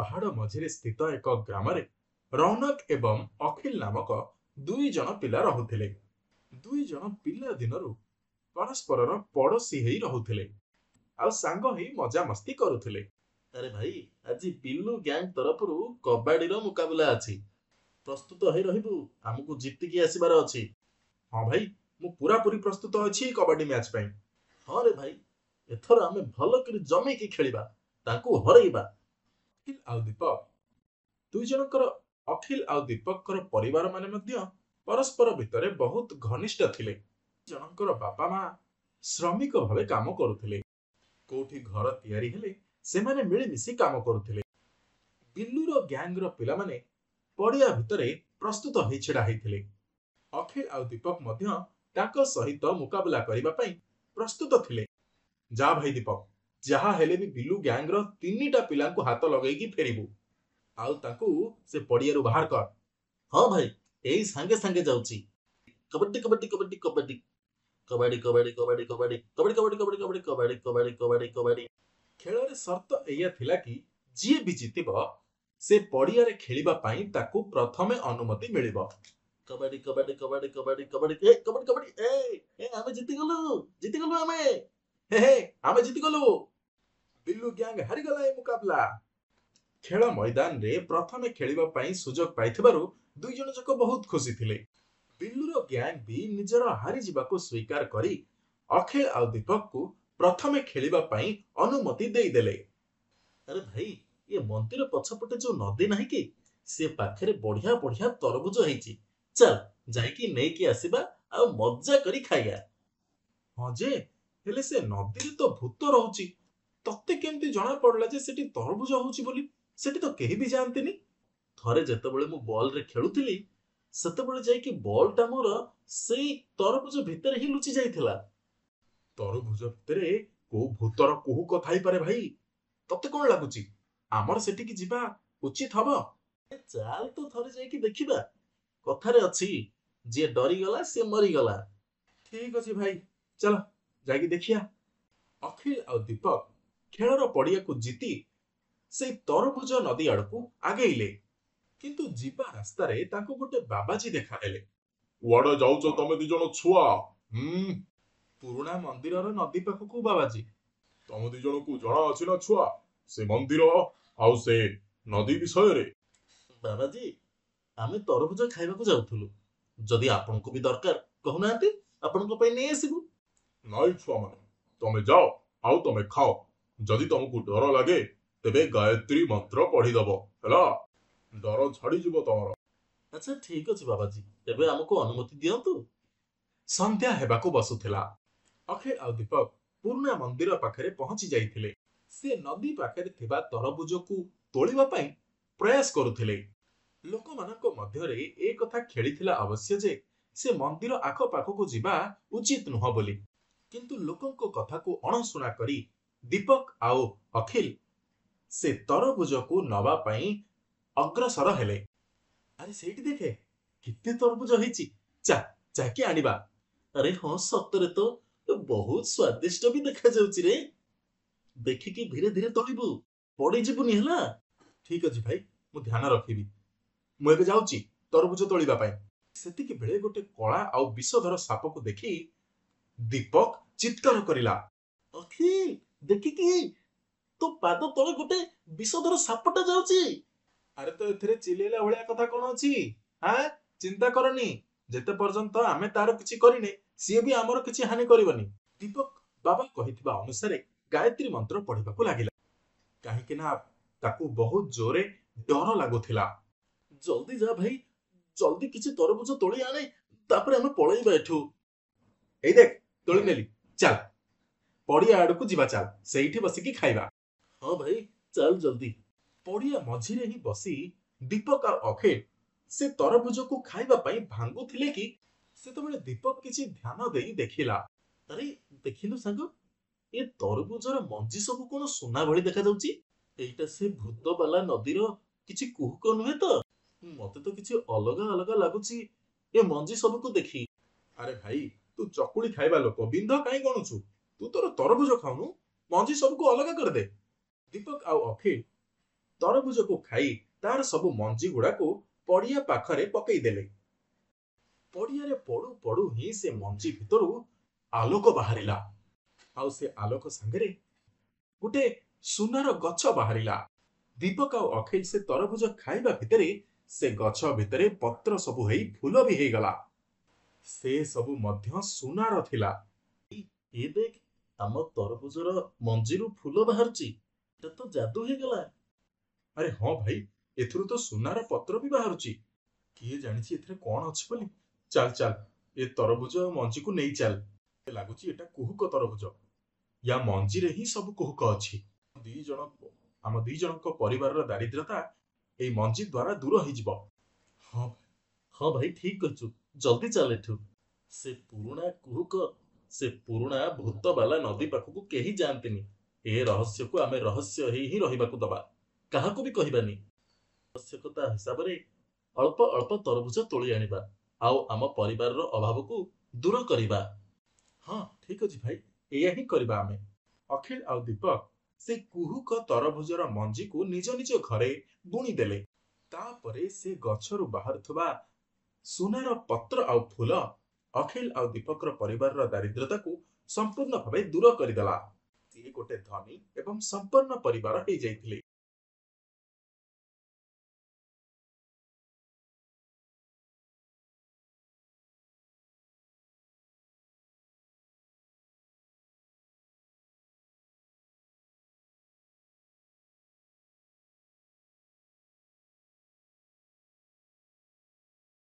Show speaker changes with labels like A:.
A: ପାହାଡ଼ ମଝିରେ ସ୍ଥିତ ଏକ ଗ୍ରାମରେ ରୌନକ ଏବଂ ଅଖିଲ ନାମକ ଦୁଇ ଜଣ ପିଲା ରହୁଥିଲେ। ଦୁଇ ଜଣ ପିଲା ଦିନରୁ ପରସ୍ପରର ପଡ଼ୋଶୀ ହେଇ ରହୁଥିଲେ ଆଉ ସାଙ୍ଗ ହେଇ ମଜାମସ୍ତି କରୁଥିଲେ। ଆରେ ଭାଇ, ଆଜି ବିଲୁ ଗ୍ୟାଙ୍ଗ ତରଫରୁ କବାଡିର ମୁକାବିଲା ଅଛି। ପ୍ରସ୍ତୁତ ହେଇ ରହିବୁ, ଆମକୁ ଜିତିକି ଆସିବାର ଅଛି। ହଁ ଭାଇ, ମୁଁ ପୁରାପୁରି ପ୍ରସ୍ତୁତ ଅଛି କବାଡି ମ୍ୟାଚ୍ ପାଇଁ। ହଁ ରେ ଭାଇ, ଏଥର ଆମେ ଭଲ କରି ଜମେଇକି ଖେଳିବା, ତାଙ୍କୁ ହରେଇବା। ଅଖିଲ ଆଉ ଦୀପକ ଦୁଇ ଜଣଙ୍କର ଅଖିଲ ଆଉ ଦୀପକଙ୍କର ପରିବାର ମାନେ ମଧ୍ୟ ପରସ୍ପର ଭିତରେ ବହୁତ ଘନିଷ୍ଠ ଥିଲେ। ଜଣଙ୍କର ବାପା ମା ଶ୍ରମିକ ଭାବେ କାମ କରୁଥିଲେ। କୋଉଠି ଘର ତିଆରି ହେଲେ ସେମାନେ ମିଳିମିଶି କାମ କରୁଥିଲେ। ବିଲ୍ଲୁର ଗ୍ୟାଙ୍ଗର ପିଲାମାନେ ପଡ଼ିଆ ଭିତରେ ପ୍ରସ୍ତୁତ ହୋଇ ଛିଡ଼ା ହେଇଥିଲେ। ଅଖିଲ ଆଉ ଦୀପକ ମଧ୍ୟ ତାଙ୍କ ସହିତ ମୁକାବିଲା କରିବା ପାଇଁ ପ୍ରସ୍ତୁତ ଥିଲେ। ଯା ଭାଇ ଦୀପକ, ଯାହା ହେଲେ ବି ବିଲୁ ଗ୍ୟାଙ୍ଗର 3ଟା ପିଲାଙ୍କୁ ହାତ ଲଗେଇକି ଫେରିବୁ ଆଉ ତାଙ୍କୁ ସେ ପଡ଼ିଆରୁ ବାହାର କର। ହଁ ଭାଇ, ଏଇ ସାଙ୍ଗେ ସାଙ୍ଗେ ଯାଉଛି। କବାଡି କବାଡି କବାଡି କବାଡି କବାଡି କବାଡି କବାଡି କବାଡି କବାଡି କବାଡି କବାଡି କବାଡି କବାଡି କବାଡି କବାଡି କବାଡି। ଖେଳରେ ସର୍ତ୍ତ ଏଇଆ ଥିଲା କି ଯିଏ ବି ଜିତିବ ସେ ପଡ଼ିଆରେ ଖେଳିବା ପାଇଁ ତାକୁ ପ୍ରଥମେ ଅନୁମତି ମିଳିବ। କବାଡି କବାଡି କବାଡି କବାଡି କବାଡି କବାଡି କବାଡି ଆମେ ଜିତିଗଲୁ ଆମେ। ଆମେ ଜିତିଗଲୁ। ବିଲୁ ଗ୍ୟାଙ୍ଗ ହାରିଗଲା ଏ ମୁକାବିଲା। ଖେଳ ମଇଦାନରେ ପ୍ରଥମେ ଖେଳିବା ପାଇଁ ସୁଯୋଗ ପାଇଥିବାରୁ ଦୁଇ ଜଣ ଯାକ ବହୁତ ଖୁସି ଥିଲେ। ବିଲ୍ଲୁର ଗ୍ୟାଙ୍ଗ ବି ନିଜର ହାରିଯିବାକୁ ସ୍ୱୀକାର କରି ଅଖିଲ ଆଉ ଦୀପକକୁ ପ୍ରଥମେ ଖେଳିବା ପାଇଁ ଅନୁମତି ଦେଇଦେଲେ। ଆରେ ଭାଇ, ଏ ମନ୍ଦିର ପଛପଟେ ଯୋଉ ନଦୀ ନାହିଁ କି, ସେ ପାଖରେ ବଢିଆ ବଢିଆ ତରଭୁଜ ହେଇଛି। ଚାଲ ଯାଇକି ନେଇକି ଆସିବା ଆଉ ମଜା କରି ଖାଇବା। ହଁ ଯେ, ହେଲେ ସେ ନଦୀରେ ତ ଭୂତ ରହୁଛି। ତତେ କେମିତି ଜଣା ପଡିଲା ଯେ ସେଠି ତରଭୁଜ ହଉଛି ବୋଲି? ସେଠି ତ କେହି ବି ଯାଆନ୍ତିନି। ଥରେ ଯେତେବେଳେ ମୁଁ ବଲରେ ଖେଳୁଥିଲି, ସେତେବେଳେ ଯାଇକି ବଲଟା ମୋର ସେଇ ତରଭୁଜ ଭିତରେ ହିଁ ଲୁଚି ଯାଇଥିଲା। ତରଭୁଜ ଭିତରେ କୋଉ ଭୂତର କୁହୁକ ଥାଇପାରେ ଭାଇ। ତତେ କଣ ଲାଗୁଛି ଆମର ସେଠିକି ଯିବା ଉଚିତ ହବ? ଚାଲ ତ ଥରେ ଯାଇକି ଦେଖିବା। କଥାରେ ଅଛି, ଯିଏ ଡରିଗଲା ସେ ମରିଗଲା। ଠିକ ଅଛି ଭାଇ, ଚାଲ ଯାଇକି ଦେଖିଆ। ଅଖିଲ ଆଉ ଦୀପକ ଖେଳର ପଡ଼ିଆକୁ ଜିତି ସେଇ ତରଭୁଜ ନଦୀ ଆଡ଼କୁ ଆଗେଇଲେ। କିନ୍ତୁ ଯିବା ରାସ୍ତାରେ ତାଙ୍କୁ ଗୋଟେ ବାବାଜୀ ଦେଖାଦେଲେ। କୁଆଡେ ଯାଉଛ ତମେ ଦି ଜଣ ଛୁଆ? ପୁରୁଣା ମନ୍ଦିରର ନଦୀ ପାଖକୁ ବାବାଜୀ। ତମ ଦି ଜଣକୁ ଜଣା ଅଛି ନା ଛୁଆ, ସେ ମନ୍ଦିର ଆଉ ସେ ନଦୀ ବିଷୟରେ? ବାବାଜୀ, ଆମେ ତରଭୁଜ ଖାଇବାକୁ ଯାଉଥିଲୁ। ଯଦି ଆପଣଙ୍କୁ ବି ଦରକାର କହୁନାହାନ୍ତି, ଆପଣଙ୍କ ପାଇଁ ନେଇ ଆସିବୁ। ନାଇଁ ଛୁଆମାନେ, ତମେ ଯାଅ ଆଉ ତମେ ଖାଅ। ଯଦି ତମକୁ ଡର ଲାଗେ ତେବେ ଗାୟତ୍ରୀ ମନ୍ତ୍ର ପଢିଦବ ହେଲା, ଡର ଛାଡିଯିବ ତମର। ଆଚ୍ଛା ଠିକ ଅଛି ବାବାଜୀ, ଏବେ ଆମକୁ ଅନୁମତି ଦିଅନ୍ତୁ। ସନ୍ଧ୍ୟା ହେବାକୁ ବସୁଥିଲା। ଅଖିଲ ଆଉ ଦୀପକ ପୁରୁଣା ମନ୍ଦିର ପାଖରେ ପହଞ୍ଚି ଯାଇଥିଲେ। ସେ ନଦୀ ପାଖରେ ଥିବା ତରଭୁଜକୁ ତୋଳିବା ପାଇଁ ପ୍ରୟାସ କରୁଥିଲେ। ଲୋକମାନଙ୍କ ମଧ୍ୟରେ ଏ କଥା ଖେଳିଥିଲା ଅବଶ୍ୟ ଯେ ସେ ମନ୍ଦିର ଆଖପାଖକୁ ଯିବା ଉଚିତ ନୁହଁ ବୋଲି। କିନ୍ତୁ ଲୋକଙ୍କ କଥାକୁ ଅଣଶୁଣା କରି ଦୀପକ ଆଉ ଅଖିଲ ସେ ତରଭୁଜକୁ ନବା ପାଇଁ ଅଗ୍ରସର ହେଲେ। ଆରେ ସେଇଠି ଦେଖେ, କେତେ ତରଭୁଜ ହେଇଛି, ଯାଇକି ଆଣିବା। ଆରେ ହଁ, ସତରେ ତ ବହୁତ ସ୍ୱାଦିଷ୍ଟ ବି ଦେଖାଯାଉଛି ରେ। ଦେଖିକି ଧୀରେ ଧୀରେ ତୋଳିବୁ, ପଡିଯିବୁନି ହେଲା। ଠିକ ଅଛି ଭାଇ, ମୁଁ ଧ୍ୟାନ ରଖିବି। ମୁଁ ଏବେ ଯାଉଛି ତରଭୁଜ ତୋଳିବା ପାଇଁ। ସେତିକି ବେଳେ ଗୋଟେ କଳା ଆଉ ବିଷଧର ସାପକୁ ଦେଖି ଦୀପକ ଚିତ୍କାର କରିଲା। ଅଖିଲ, ଦେଖିକି, ତୋ ପାଦ ତଳେ ଗୋଟେ ବିଷଧର ସାପଟା ଯାଉଛି। ଆରେ ତ ଏଥିରେ ଚିଲେଇଲା ଭଳିଆ କଥା କଣ ଅଛି? ଚିନ୍ତା କରନି, ଯେତେ ପର୍ଯ୍ୟନ୍ତ ଆମେ ତାର କିଛି କରିନେ ସିଏ ବି ଆମର କିଛି ହାନି କରିବନି। ଦୀପକ ବାବା କହିଥିବା ଅନୁସାରେ ଗାୟତ୍ରୀ ମନ୍ତ୍ର ପଢିବାକୁ ଲାଗିଲା। କାହିଁକି ନା ତାକୁ ବହୁତ ଜୋରେ ଡର ଲାଗୁଥିଲା। ଜଲ୍ଦି ଯା ଭାଇ, ଜଲ୍ଦି କିଛି ତରଭୁଜ ତୋଳି ଆଣେ, ତାପରେ ଆମେ ପଳେଇବା ଏଠୁ। ଏଇ ଦେଖ, ତୋଳି ନେଲି, ଚାଲ ପଡ଼ିଆ ଆଡକୁ ଯିବା, ଚାଲ ସେଇଠି ବସିକି ଖାଇବା। ହଁ ଭାଇ, ଚାଲ ଜଲ୍ଦି। ପଡ଼ିଆ ମଝିରେ ହିଁ ବସି ଦୀପକ ଆଉ ଅଖିଲ ସେ ତରଭୁଜକୁ ଖାଇବା ପାଇଁ ଭାଙ୍ଗୁଥିଲେ କି ସେତେବେଳେ ଦୀପକ କିଛି ଧ୍ୟାନ ଦେଇ ଦେଖିଲା। ଆରେ ଦେଖିଲୁ ସାଙ୍ଗ, ଏ ତରଭୁଜର ମଞ୍ଜି ସବୁ କଣ ସୁନା ଭଳି ଦେଖାଯାଉଛି? ଏଇଟା ସେ ଭୂତ ବାଲା ନଦୀର କିଛି କୁହୁକ ନୁହେଁ ତ? ମତେ ତ କିଛି ଅଲଗା ଅଲଗା ଲାଗୁଛି ଏ ମଞ୍ଜି ସବୁକୁ ଦେଖି। ଆରେ ଭାଇ, ତୁ ଚକୁଳି ଖାଇବା ଲୋକ, ବିନ୍ଧ କାହିଁ ଗଣୁଛୁ? ତୁ ତୋର ତରଭୁଜ ଖାଉନୁ, ମଞ୍ଜି ସବୁକୁ ଅଲଗା କରିଦେ। ଦୀପକ ଆଉ ଅଖିଲ ତରଭୁଜକୁ ଖାଇ ତାର ସବୁ ମଞ୍ଜି ଗୁଡାକୁ ପଡିଆ ପାଖରେ ପକେଇଦେଲେ। ପଡିଆରେ ପଡୁ ପଡୁ ହିଁ ସେ ମଞ୍ଜି ଭିତରୁ ଆଲୋକ ବାହାରିଲା, ଆଉ ସେ ଆଲୋକ ସାଙ୍ଗରେ ଗୋଟେ ସୁନାର ଗଛ ବାହାରିଲା। ଦୀପକ ଆଉ ଅଖିଲ ସେ ତରଭୁଜ ଖାଇବା ଭିତରେ ସେ ଗଛ ଭିତରେ ପତ୍ର ସବୁ ହେଇ ଫୁଲ ବି ହେଇଗଲା। ସେ ସବୁ ମଧ୍ୟ ସୁନାର ଥିଲା। ଏ ଦେଖ, ଆମ ତରଭୁଜର ମଞ୍ଜିରୁ ଫୁଲ ବାହାରୁଛି, এটা ତ ଯାଦୁ ହେଇଗଲା। ଆରେ ହଁ ଭାଇ, ଏଥିରୁ ତ ସୁନାର ପତ୍ର ବି ବାହାରୁଛି। କିଏ ଜାଣିଛି ଏଥିରେ କଣ ଅଛି ବୋଲି। ଚାଲ ଚାଲ, ଏ ତରଭୁଜ ମଞ୍ଜିକୁ ନେଇ ଚାଲ। ଲାଗୁଛି ଏଟା କୁହୁକ ତରଭୁଜ। ୟା ମଞ୍ଜିରେ ହିଁ ସବୁ କୁହୁକ ଅଛି। ଆମ ଦି ଜଣଙ୍କ ପରିବାରର ଦାରିଦ୍ର୍ୟତା ଏଇ ମଞ୍ଜି ଦ୍ୱାରା ଦୂର ହେଇଯିବ। ହଁ ହଁ ଭାଇ, ଠିକ କହିଛୁ। ଜଲ୍ଦି ଚାଲ ଏଠୁ। ସେ ପୁରୁଣା କୁହୁକ, ସେ ପୁରୁଣା ଭୂତ ବାଲା ନଦୀ ପାଖକୁ କେହି ଯାଆନ୍ତିନି। ଏ ରହସ୍ୟକୁ ଆମେ ରହସ୍ୟ ହେଇ ହିଁ ରହିବାକୁ ଦବା, କାହାକୁ ବି କହିବାନି। ଆବଶ୍ୟକତା ହିସାବରେ ଅଳ୍ପ ଅଳ୍ପ ତରଭୁଜ ତୋଳି ଆଣିବା, ଆଉ ଆମ ପରିବାରର ଅଭାବକୁ ଦୂର କରିବା। ହଁ ଠିକ ଅଛି ଭାଇ, ଏଇଆ ହିଁ କରିବା ଆମେ। ଅଖିଲ ଆଉ ଦୀପକ ସେ କୁହୁକ ତରଭୁଜର ମଞ୍ଜିକୁ ନିଜ ନିଜ ଘରେ ବୁଣିଦେଲେ। ତାପରେ ସେ ଗଛରୁ ବାହାରୁଥିବା ସୁନାର ପତ୍ର ଆଉ ଫୁଲ ଅଖିଲ ଆଉ ଦୀପକର ପରିବାରର ଦାରିଦ୍ର୍ୟତାକୁ ସମ୍ପୂର୍ଣ୍ଣ ଭାବେ ଦୂର କରିଦେଲା। ସିଏ ଗୋଟେ ଧନୀ ଏବଂ ସମ୍ପନ୍ନ ପରିବାର ହେଇଯାଇଥିଲେ।